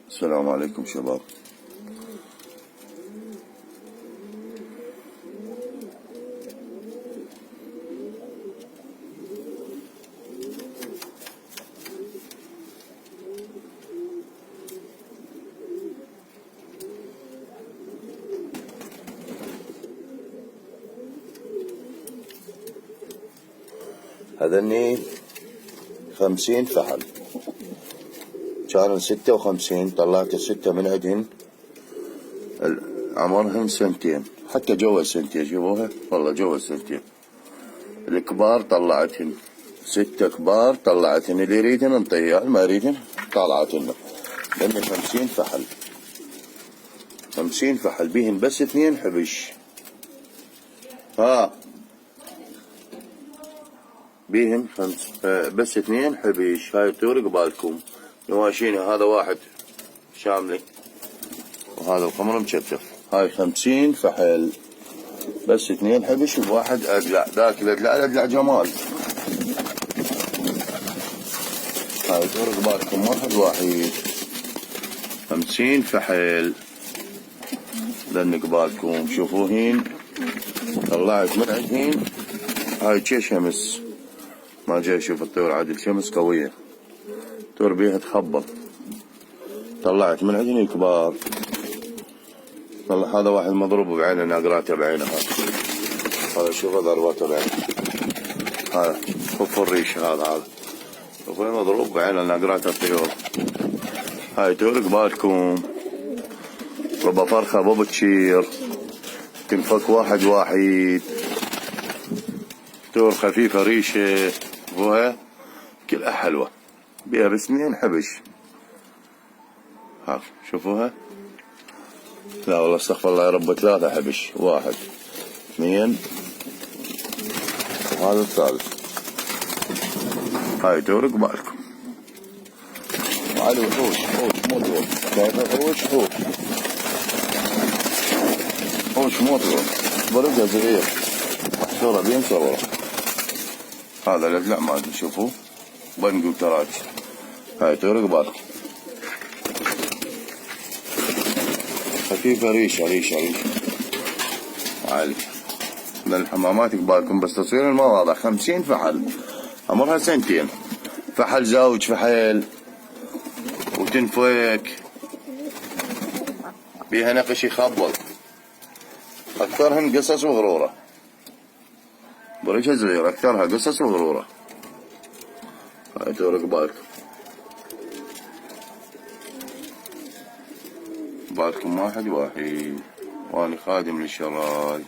السلام عليكم شباب. هذني 50 فحل، كانوا 56 طلعت 6 من عندهن عمرهن سنتين، حتى جوا السنتين شوفوها والله جوا السنتين. الكبار طلعتهن 6 كبار طلعتهن، اللي يريدهن انطيه، اللي ما يريدهن طلعتهن. لأن 50 فحل 50 فحل بيهن بس 2 حبش. بيهن بس 2 حبيش. هاي الطيور قبالكم نواشينها، هذا واحد شاملي وهذا القمر مشفشف. هاي 50 فحل بس 2 حبش وواحد أدلع. ذاك الأدلع جمال. هاي الطيور قبالكم واحد 50 فحل لأن قبالكم شوفوهين طلعت من عندهن. هاي شي شمس ما جاي اشوف الطيور عادل، شمس قوية، طيور بيها تخبط. طلعت من عندهن الكبار. هذا واحد مضروب بعينه، ناقراته بعينه. هذا شوفه ضربته بعينه. هذا خف الريش، هذا شوفه مضروب بعينه ناقراته الطيور. هاي طيور قبالكم ربا فرخة بو بتشير تنفك واحد. طيور خفيفة ريشة وها كلها حلوة، بيها بس 2 حبش. ها شوفوها. لا والله استغفر الله يا رب، 3 حبش، 1 2 وهذا الثالث. هاي طيور قبالكم. وعلي وحوش مو طيور، شايفة حوش مو طيور، برقة صغير محشورة بين صورة. هذا الأدلع ما ادري شوفوا بنقول تراج. هاي طيور قبالكم خفيفة ريشة عالي. من الحمامات قبالكم بس تصوير ما واضح. 50 فحل عمرها 2 سنين. فحل زوج فحل وتنفك بيها نقش يخبط. أكثرهن قصص وغرورة، بريشة صغيرة أكثرها قصص وغرورة. هاي طيور قبالكم واحد وأنا خادم للشراي.